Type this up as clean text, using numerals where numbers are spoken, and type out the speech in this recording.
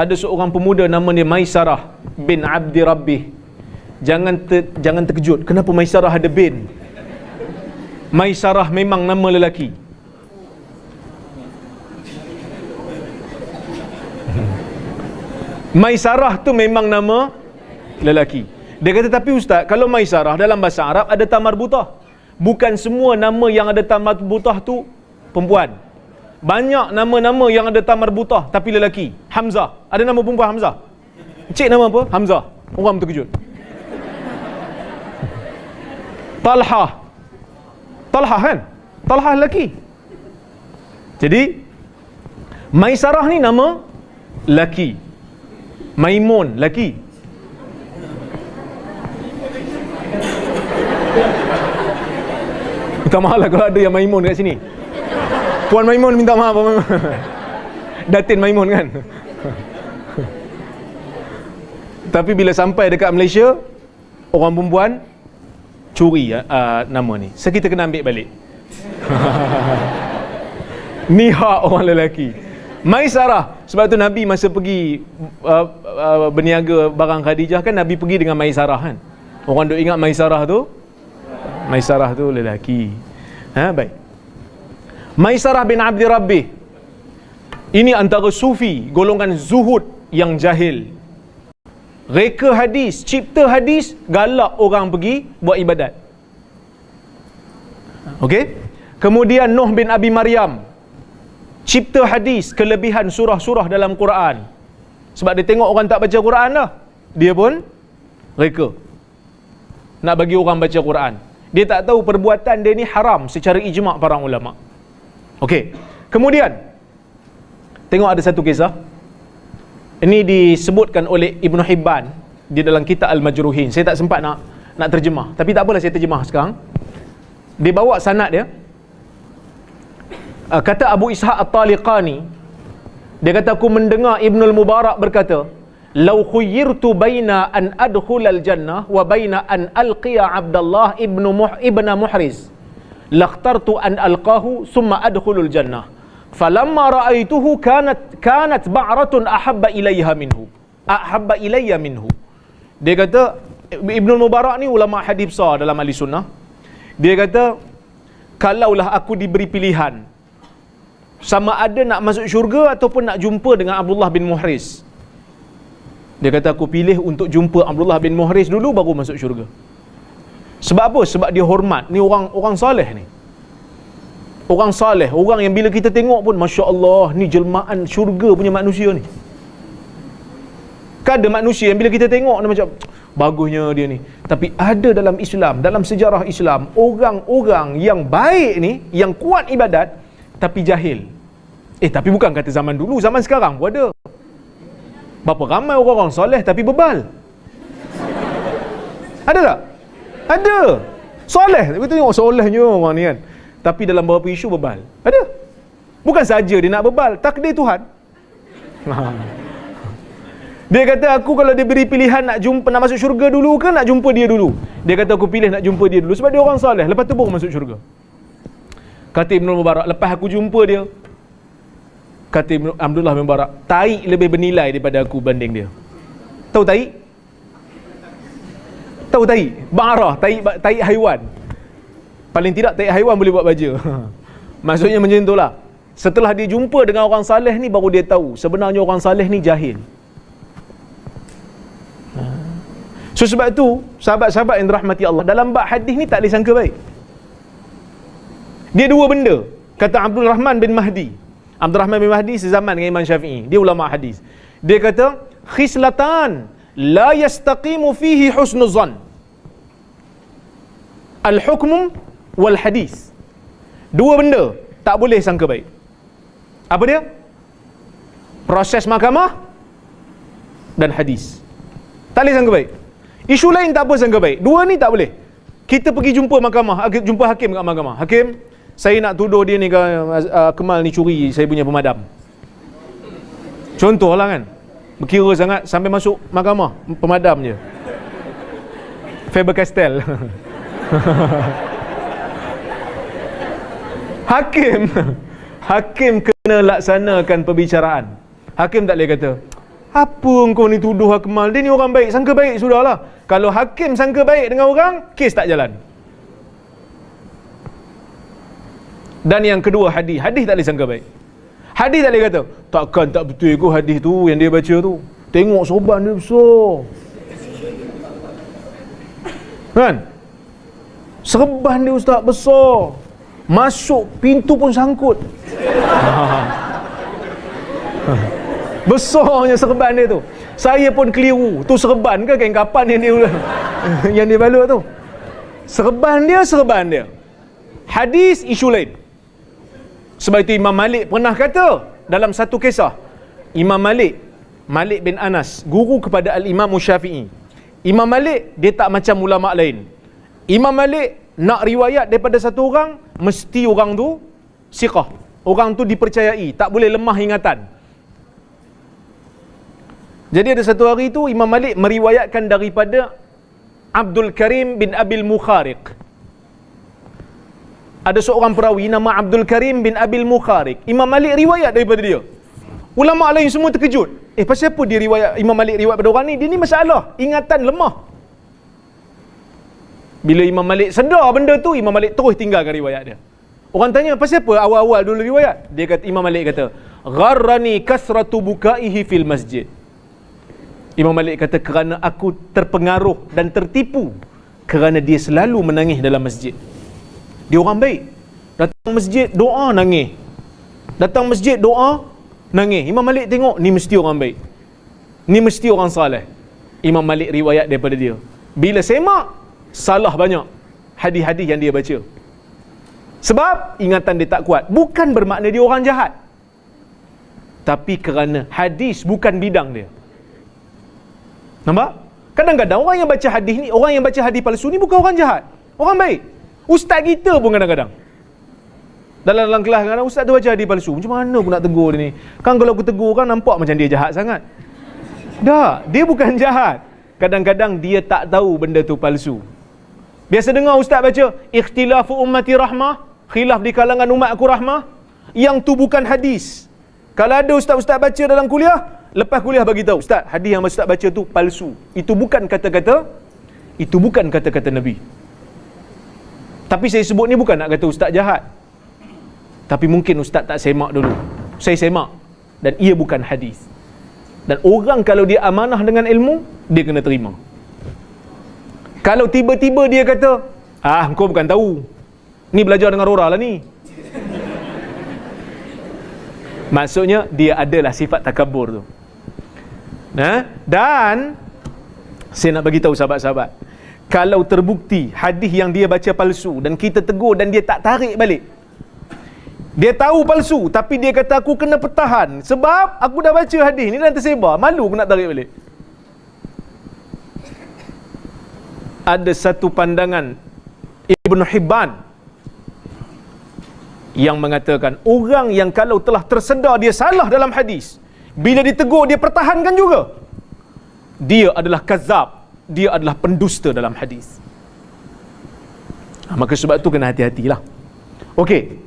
ada seorang pemuda nama dia Maisarah bin Abdi Rabbih. Jangan terkejut, kenapa Maisarah ada bin? Maisarah memang nama lelaki. Maisarah tu memang nama lelaki. Dia kata, tapi ustaz, kalau Maisarah dalam bahasa Arab ada ta marbutah. Bukan semua nama yang ada ta marbutah tu perempuan. Banyak nama-nama yang ada ta marbutah tapi lelaki. Hamzah, ada nama perempuan Hamzah. Cik nama apa? Hamzah. Orang terkejut. Talha. Talha kan? Talha lelaki. Jadi Maisarah ni nama lelaki. Maimun lelaki. Minta maaf lah kalau ada yang Maimun kat sini. Puan Maimun minta maaf. Datin Maimun kan. Tapi bila sampai dekat Malaysia, orang perempuan curi nama ni. So kita kena ambil balik. Ni hak orang lelaki. Maisarah. Sebab tu Nabi masa pergi berniaga barang Khadijah kan, Nabi pergi dengan Maisarah kan. Orang duk ingat Maisarah tu lelaki. Baik. Maisarah bin Abdi Rabbih. Ini antara sufi, golongan zuhud yang jahil. Reka hadis, cipta hadis, galak orang pergi buat ibadat. Okey? Kemudian Nuh bin Abi Maryam, cipta hadis, kelebihan surah-surah dalam Quran. Sebab dia tengok orang tak baca Quran dah, dia pun reka nak bagi orang baca Quran. Dia tak tahu perbuatan dia ni haram secara ijma' para ulama. Okey. Kemudian tengok ada satu kisah. Ini disebutkan oleh Ibn Hibban di dalam kitab Al-Majruhin. Saya tak sempat nak terjemah, tapi tak apalah saya terjemah sekarang. Dia bawa sanad dia. Kata Abu Ishaq At-Taliqani, dia kata, aku mendengar Ibnul Mubarak berkata, "Lau khuyyirtu baina an adkhulal jannah wa baina an alqiya Abdullah ibn Muhriz, lakhtartu an alqahu thumma adkhulul jannah. Falamma ra'aituhu kanat ba'ratun ahabba ilayya minhu." Dia kata, Ibnul Mubarak ni ulama hadis besar dalam ahli sunnah. Dia kata, kalaulah aku diberi pilihan sama ada nak masuk syurga ataupun nak jumpa dengan Abdullah bin Muhriz, dia kata aku pilih untuk jumpa Abdullah bin Muhriz dulu baru masuk syurga. Sebab apa? Sebab dia hormat. Ni orang soleh ni. Orang soleh, orang yang bila kita tengok pun Masya Allah, ni jelmaan syurga punya manusia ni. Kan ada manusia yang bila kita tengok ni macam bagusnya dia ni. Tapi ada dalam Islam, dalam sejarah Islam, orang-orang yang baik ni, yang kuat ibadat tapi jahil. Tapi bukan kata zaman dulu, zaman sekarang pun ada. Berapa ramai orang-orang soleh tapi bebal. Ada tak? Ada. Soleh, kita tengok solehnya orang ni kan. Tapi dalam beberapa isu bebal. Ada. Bukan saja dia nak bebal, takdir Tuhan. Dia kata, aku kalau diberi pilihan nak masuk syurga dulu ke nak jumpa dia dulu, dia kata aku pilih nak jumpa dia dulu sebab dia orang soleh, lepas tu baru masuk syurga. Kata Ibn Mubarak, lepas aku jumpa dia, kata Abdullah bin Mubarak, taik lebih bernilai daripada aku banding dia. Tahu taik? Tahu taik? Ba'rah, taik haiwan. Paling tidak taik haiwan boleh buat baja. Maksudnya macam itulah. Setelah dia jumpa dengan orang saleh ni, baru dia tahu sebenarnya orang saleh ni jahil. So sebab tu, sahabat-sahabat yang dirahmati Allah, dalam bab hadis ni tak boleh sangka baik. Dia dua benda. Kata Abdul Rahman bin Mahdi. Abdul Rahman bin Mahdi sezaman dengan Imam Syafi'i. Dia ulama hadis. Dia kata, khislatan la yastaqimu fihi husnul zan. Al-hukmu wal hadis. Dua benda tak boleh sangka baik. Apa dia? Proses mahkamah dan hadis. Tak boleh sangka baik. Isu lain tak apa sangka baik. Dua ni tak boleh. Kita pergi jumpa mahkamah, jumpa hakim kat mahkamah. Hakim, saya nak tuduh dia ni Kemal ni curi saya punya pemadam. Contohlah kan. Berkira sangat sampai masuk mahkamah pemadam je. Faber-Castell. Hakim kena laksanakan perbicaraan. Hakim tak boleh kata, Apa engkau ni tuduh Akmal? Dia ni orang baik, sangka baik sudahlah. Kalau hakim sangka baik dengan orang, kes tak jalan. Dan yang kedua hadis tak boleh sangka baik. Hadis tak boleh kata, takkan tak betul ke hadis tu yang dia baca tu. Tengok sorban dia besar. Kan? Serban dia ustaz besar. Masuk pintu pun sangkut. Besarnya serban dia tu. Saya pun keliru. Tu serban ke kain kapan yang dia yang dia balut tu? Serban dia. Hadis isu lain. Sebab itu Imam Malik pernah kata dalam satu kisah. Imam Malik bin Anas, guru kepada Al-Imam Syafi'i. Imam Malik dia tak macam ulama lain. Imam Malik nak riwayat daripada satu orang, mesti orang tu siqah. Orang tu dipercayai, tak boleh lemah ingatan. Jadi ada satu hari tu Imam Malik meriwayatkan daripada Abdul Karim bin Abil Mukhariq. Ada seorang perawi nama Abdul Karim bin Abil Mukhariq. Imam Malik riwayat daripada dia. Ulama lain semua terkejut. Pasal apa dia riwayat, Imam Malik riwayat pada orang ni? Dia ni masalah, ingatan lemah. Bila Imam Malik sedar benda tu, Imam Malik terus tinggalkan riwayat dia. Orang tanya, pasal apa awal-awal dulu riwayat? Dia kata, Imam Malik kata, gharrani kasratu bukaihi fil masjid. Imam Malik kata, kerana aku terpengaruh dan tertipu kerana dia selalu menangis dalam masjid. Dia orang baik. Datang masjid, doa, nangis. Datang masjid, doa, nangis. Imam Malik tengok, ni mesti orang baik. Ni mesti orang saleh. Imam Malik riwayat daripada dia. Bila semak, salah banyak hadis-hadis yang dia baca. Sebab ingatan dia tak kuat. Bukan bermakna dia orang jahat. Tapi kerana hadis bukan bidang dia. Nampak? Kadang-kadang orang yang baca hadis ni, orang yang baca hadis palsu ni bukan orang jahat. Orang baik. Ustaz kita pun kadang-kadang dalam kelas kadang ustaz tu baca hadis palsu. Macam mana aku nak tegur dia ni? Kan kalau aku tegur kan nampak macam dia jahat sangat. Tak, dia bukan jahat. Kadang-kadang dia tak tahu benda tu palsu. Biasa dengar ustaz baca ikhtilafu ummati rahmah, khilaf di kalangan umat aku rahmah. Yang tu bukan hadis. Kalau ada ustaz-ustaz baca dalam kuliah, lepas kuliah bagi tahu, ustaz, hadis yang ustaz baca tu palsu. Itu bukan kata-kata Nabi. Tapi saya sebut ni bukan nak kata ustaz jahat. Tapi mungkin ustaz tak semak dulu. Saya semak dan ia bukan hadis. Dan orang kalau dia amanah dengan ilmu, dia kena terima. Kalau tiba-tiba dia kata, engkau bukan tahu, ni belajar dengan Rora lah ni, maksudnya dia adalah sifat takabur tu. Dan saya nak bagi tahu sahabat-sahabat, kalau terbukti hadis yang dia baca palsu dan kita tegur dan dia tak tarik balik, dia tahu palsu tapi dia kata aku kena pertahan sebab aku dah baca hadis ni dan tersebar, malu aku nak tarik balik. Ada satu pandangan Ibn Hibban yang mengatakan orang yang kalau telah tersedar dia salah dalam hadis, bila ditegur dia pertahankan juga, dia adalah kazab, dia adalah pendusta dalam hadis. Maka sebab tu kena hati-hatilah. Okey,